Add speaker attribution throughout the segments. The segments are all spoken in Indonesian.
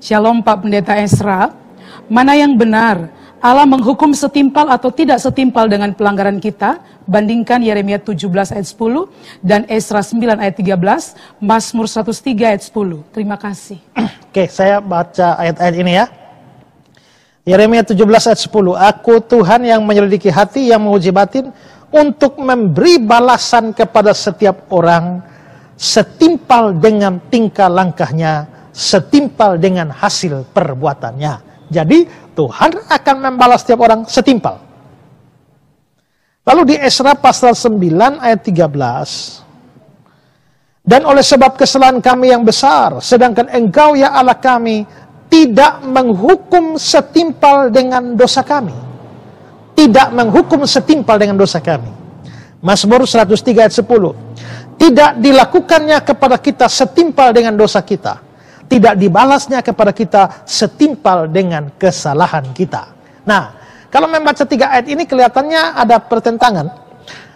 Speaker 1: Shalom Pak Pendeta Esra. Mana yang benar? Allah menghukum setimpal atau tidak setimpal dengan pelanggaran kita? Bandingkan Yeremia 17 ayat 10 dan Esra 9 ayat 13, Mazmur 103 ayat 10. Terima kasih.
Speaker 2: Oke, saya baca ayat-ayat ini ya. Yeremia 17 ayat 10. Aku Tuhan yang menyelidiki hati, yang menguji batin, untuk memberi balasan kepada setiap orang setimpal dengan tingkah langkahnya, setimpal dengan hasil perbuatannya. Jadi Tuhan akan membalas setiap orang setimpal. Lalu di Esra pasal 9 ayat 13. Dan oleh sebab kesalahan kami yang besar, sedangkan Engkau ya Allah kami tidak menghukum setimpal dengan dosa kami. Tidak menghukum setimpal dengan dosa kami. Mazmur 103 ayat 10. Tidak dilakukannya kepada kita setimpal dengan dosa kita. Tidak dibalasnya kepada kita setimpal dengan kesalahan kita. Nah, kalau membaca 3 ayat ini kelihatannya ada pertentangan.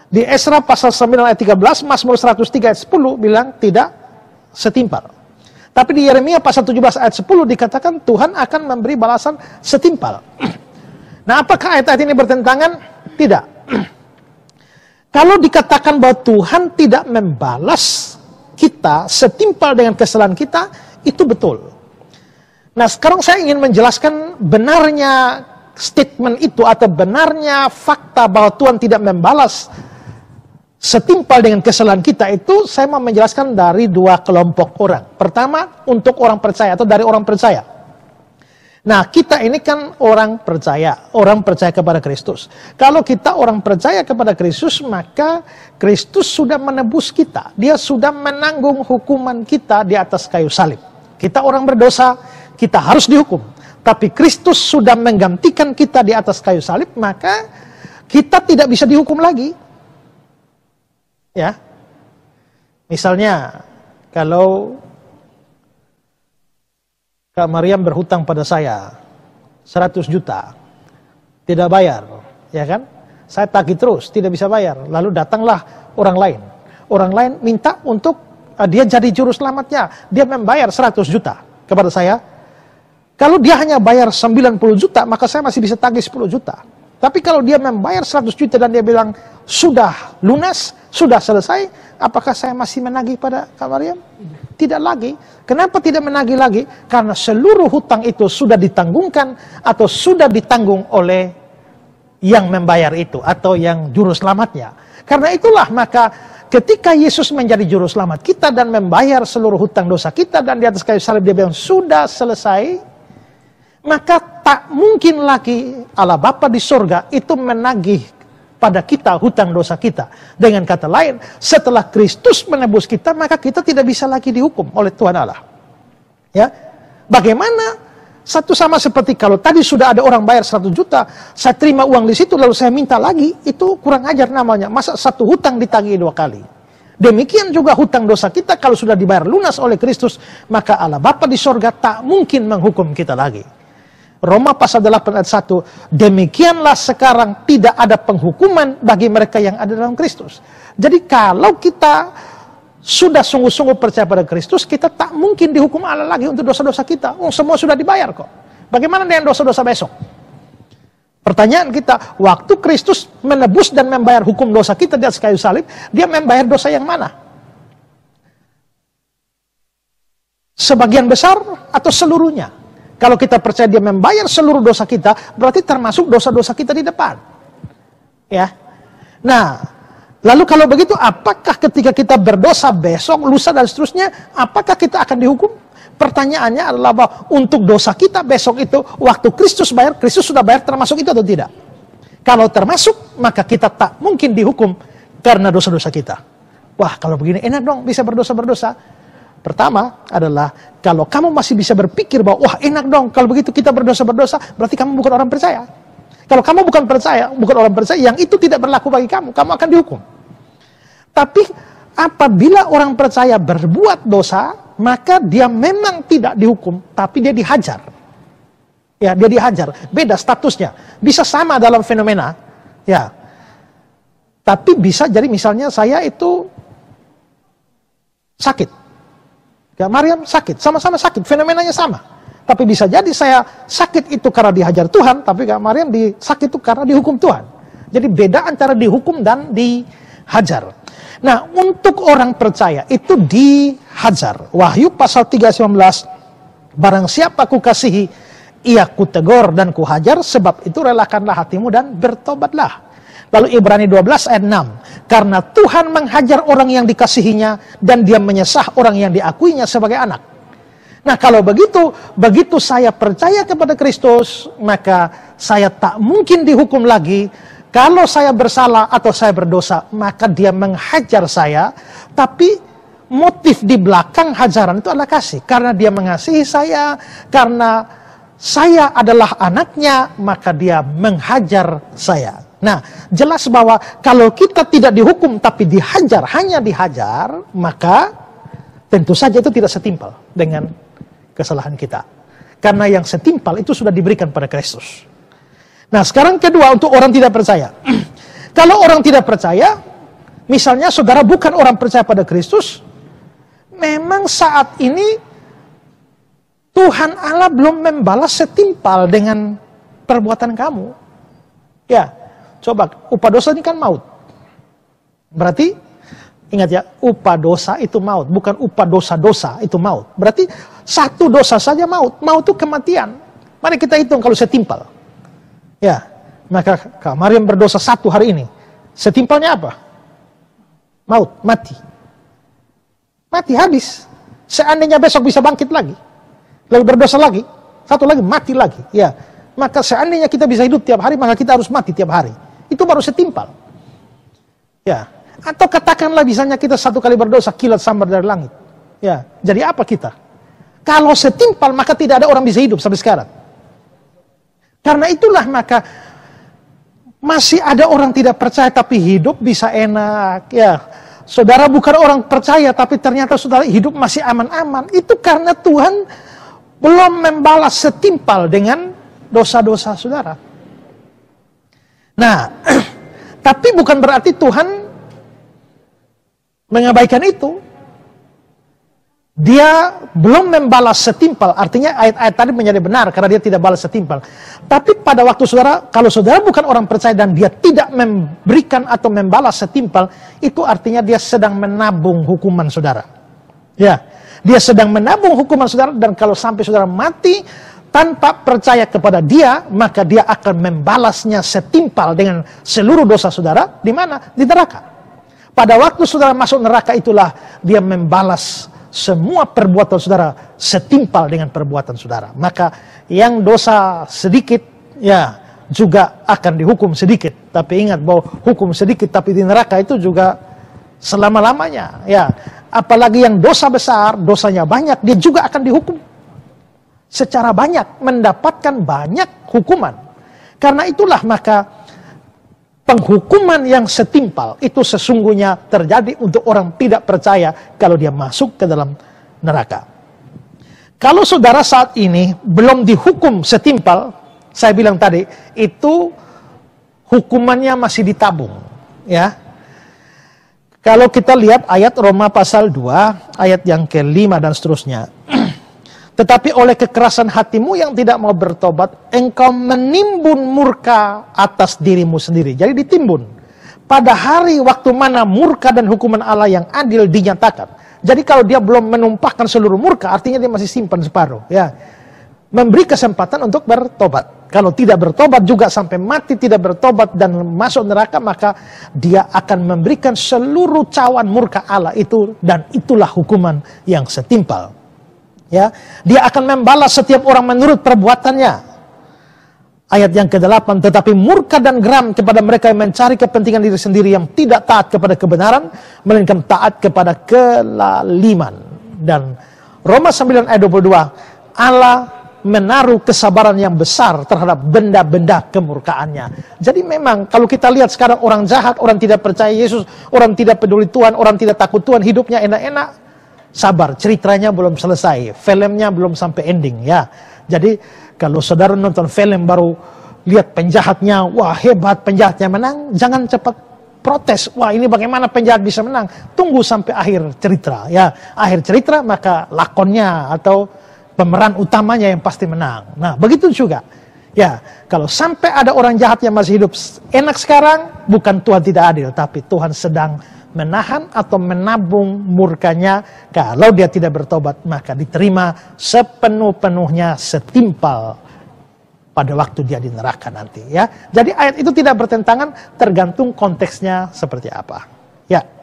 Speaker 2: Di Esra pasal 9 ayat 13, Mazmur 103 ayat 10 bilang tidak setimpal. Tapi di Yeremia pasal 17 ayat 10 dikatakan Tuhan akan memberi balasan setimpal. Nah, apakah ayat-ayat ini bertentangan? Tidak. Kalau dikatakan bahwa Tuhan tidak membalas kita setimpal dengan kesalahan kita, itu betul. Nah, sekarang saya ingin menjelaskan benarnya statement itu atau benarnya fakta bahwa Tuhan tidak membalas setimpal dengan kesalahan kita itu, saya mau menjelaskan dari 2 kelompok orang. Pertama, untuk orang percaya atau dari orang percaya. Nah, kita ini kan orang percaya kepada Kristus. Kalau kita orang percaya kepada Kristus, maka Kristus sudah menebus kita. Dia sudah menanggung hukuman kita di atas kayu salib. Kita orang berdosa, kita harus dihukum. Tapi Kristus sudah menggantikan kita di atas kayu salib, maka kita tidak bisa dihukum lagi. Ya. Misalnya, kalau Kak Mariam berhutang pada saya 100 juta, tidak bayar, ya kan? Saya tagih terus, tidak bisa bayar. Lalu datanglah orang lain. Orang lain minta untuk dia jadi juru selamatnya. Dia membayar 100 juta kepada saya. Kalau dia hanya bayar 90 juta, maka saya masih bisa tagih 10 juta. Tapi kalau dia membayar 100 juta dan dia bilang, sudah lunas, sudah selesai, apakah saya masih menagih pada Kak Mariam? Tidak lagi. Kenapa tidak menagih lagi? Karena seluruh hutang itu sudah ditanggungkan atau sudah ditanggung oleh yang membayar itu atau yang juru selamatnya. Karena itulah maka ketika Yesus menjadi juru selamat kita dan membayar seluruh hutang dosa kita dan di atas kayu salib dia bilang sudah selesai, maka tak mungkin lagi Allah Bapa di surga itu menagih pada kita hutang dosa kita. Dengan kata lain, setelah Kristus menebus kita, maka kita tidak bisa lagi dihukum oleh Tuhan Allah. Ya, bagaimana? Satu sama seperti kalau tadi sudah ada orang bayar 100 juta, saya terima uang di situ lalu saya minta lagi, itu kurang ajar namanya. Masa satu hutang ditagih 2 kali? Demikian juga hutang dosa kita kalau sudah dibayar lunas oleh Kristus, maka Allah Bapa di sorga tak mungkin menghukum kita lagi. Roma pasal 8 ayat 1, demikianlah sekarang tidak ada penghukuman bagi mereka yang ada dalam Kristus. Jadi kalau kita sudah sungguh-sungguh percaya pada Kristus, kita tak mungkin dihukum Allah lagi untuk dosa-dosa kita. Semua sudah dibayar kok. Bagaimana dengan dosa-dosa besok? Pertanyaan kita, waktu Kristus menebus dan membayar hukum dosa kita di atas kayu salib, dia membayar dosa yang mana? Sebagian besar atau seluruhnya? Kalau kita percaya dia membayar seluruh dosa kita, berarti termasuk dosa-dosa kita di depan. Ya. Nah, lalu kalau begitu, apakah ketika kita berdosa besok, lusa dan seterusnya, apakah kita akan dihukum? Pertanyaannya adalah bahwa untuk dosa kita besok itu, waktu Kristus bayar, Kristus sudah bayar termasuk itu atau tidak? Kalau termasuk, maka kita tak mungkin dihukum karena dosa-dosa kita. Wah, kalau begini enak dong bisa berdosa-berdosa. Pertama adalah, kalau kamu masih bisa berpikir bahwa, wah enak dong, kalau begitu kita berdosa-berdosa, berarti kamu bukan orang percaya. Kalau kamu bukan orang percaya, yang itu tidak berlaku bagi kamu, kamu akan dihukum. Tapi, apabila orang percaya berbuat dosa, maka dia memang tidak dihukum, tapi dia dihajar. Ya, dia dihajar. Beda statusnya. Bisa sama dalam fenomena. Ya. Tapi bisa jadi misalnya saya itu sakit. Ya, Mariam sakit, sama-sama sakit, fenomenanya sama. Tapi bisa jadi saya sakit itu karena dihajar Tuhan, tapi Kak Mariam sakit itu karena dihukum Tuhan. Jadi beda antara dihukum dan dihajar. Nah, untuk orang percaya itu dihajar. Wahyu pasal 3:19, barang siapa kukasihi, ia kutegur dan kuhajar, sebab itu relakanlah hatimu dan bertobatlah. Lalu Ibrani 12 ayat 6, karena Tuhan menghajar orang yang dikasihinya dan dia menyesah orang yang diakuinya sebagai anak. Nah, kalau begitu saya percaya kepada Kristus, maka saya tak mungkin dihukum lagi. Kalau saya bersalah atau saya berdosa, maka dia menghajar saya, tapi motif di belakang hajaran itu adalah kasih. Karena dia mengasihi saya, karena saya adalah anaknya, maka dia menghajar saya. Nah, jelas bahwa kalau kita tidak dihukum tapi dihajar, hanya dihajar, maka tentu saja itu tidak setimpal dengan kesalahan kita. Karena yang setimpal itu sudah diberikan pada Kristus. Nah, sekarang kedua, untuk orang tidak percaya. Kalau orang tidak percaya, misalnya saudara bukan orang percaya pada Kristus, memang saat ini Tuhan Allah belum membalas setimpal dengan perbuatan kamu. Ya, coba, upah dosa ini kan maut. Berarti, ingat ya, upah dosa itu maut, bukan upah dosa-dosa itu maut. Berarti satu dosa saja maut. Maut itu kematian. Mari kita hitung kalau setimpal. Ya, maka Kak Mariam berdosa 1 hari ini. Setimpalnya apa? Maut, mati. Mati, habis. Seandainya besok bisa bangkit lagi, lalu berdosa lagi, 1 lagi, mati lagi. Ya, maka seandainya kita bisa hidup tiap hari, maka kita harus mati tiap hari. Itu baru setimpal. Ya, atau katakanlah misalnya kita 1 kali berdosa, kilat sambar dari langit. Ya, jadi apa kita? Kalau setimpal, maka tidak ada orang bisa hidup sampai sekarang. Karena itulah maka masih ada orang tidak percaya tapi hidup bisa enak. Ya, saudara bukan orang percaya tapi ternyata saudara hidup masih aman-aman. Itu karena Tuhan belum membalas setimpal dengan dosa-dosa saudara. Nah, tapi bukan berarti Tuhan mengabaikan itu. Dia belum membalas setimpal, artinya ayat-ayat tadi menjadi benar karena dia tidak balas setimpal. Tapi pada waktu saudara, kalau saudara bukan orang percaya dan dia tidak memberikan atau membalas setimpal, itu artinya dia sedang menabung hukuman saudara. Ya, dia sedang menabung hukuman saudara, dan kalau sampai saudara mati tanpa percaya kepada dia, maka dia akan membalasnya setimpal dengan seluruh dosa saudara. Di mana? Di neraka. Pada waktu saudara masuk neraka itulah dia membalas semua perbuatan saudara setimpal dengan perbuatan saudara. Maka yang dosa sedikit, ya juga akan dihukum sedikit. Tapi ingat bahwa hukum sedikit tapi di neraka itu juga selama-lamanya. Ya, apalagi yang dosa besar, dosanya banyak, dia juga akan dihukum secara banyak, mendapatkan banyak hukuman. Karena itulah maka penghukuman yang setimpal itu sesungguhnya terjadi untuk orang tidak percaya kalau dia masuk ke dalam neraka. Kalau saudara saat ini belum dihukum setimpal, saya bilang tadi, itu hukumannya masih ditabung. Ya. Kalau kita lihat ayat Roma pasal 2, ayat yang ke-5 dan seterusnya. Tetapi oleh kekerasan hatimu yang tidak mau bertobat, engkau menimbun murka atas dirimu sendiri. Jadi ditimbun. Pada hari waktu mana murka dan hukuman Allah yang adil dinyatakan. Jadi kalau dia belum menumpahkan seluruh murka, artinya dia masih simpan separuh. Ya, memberi kesempatan untuk bertobat. Kalau tidak bertobat juga sampai mati tidak bertobat dan masuk neraka, maka dia akan memberikan seluruh cawan murka Allah itu, dan itulah hukuman yang setimpal. Ya, dia akan membalas setiap orang menurut perbuatannya. Ayat yang ke-8, tetapi murka dan geram kepada mereka yang mencari kepentingan diri sendiri, yang tidak taat kepada kebenaran, melainkan taat kepada kelaliman. Dan Roma 9 ayat 22, Allah menaruh kesabaran yang besar terhadap benda-benda kemurkaannya. Jadi memang kalau kita lihat sekarang orang jahat, orang tidak percaya Yesus, orang tidak peduli Tuhan, orang tidak takut Tuhan, hidupnya enak-enak. Sabar, ceritanya belum selesai, filmnya belum sampai ending ya. Jadi kalau saudara nonton film baru lihat penjahatnya, wah hebat penjahatnya menang, jangan cepat protes. Wah ini bagaimana penjahat bisa menang? Tunggu sampai akhir cerita ya. Akhir cerita maka lakonnya atau pemeran utamanya yang pasti menang. Nah, begitu juga. Ya, kalau sampai ada orang jahat yang masih hidup enak sekarang, bukan Tuhan tidak adil, tapi Tuhan sedang menahan atau menabung murkanya. Kalau dia tidak bertobat, maka diterima sepenuh-penuhnya setimpal pada waktu dia di neraka nanti. Ya, jadi ayat itu tidak bertentangan, tergantung konteksnya seperti apa. Ya.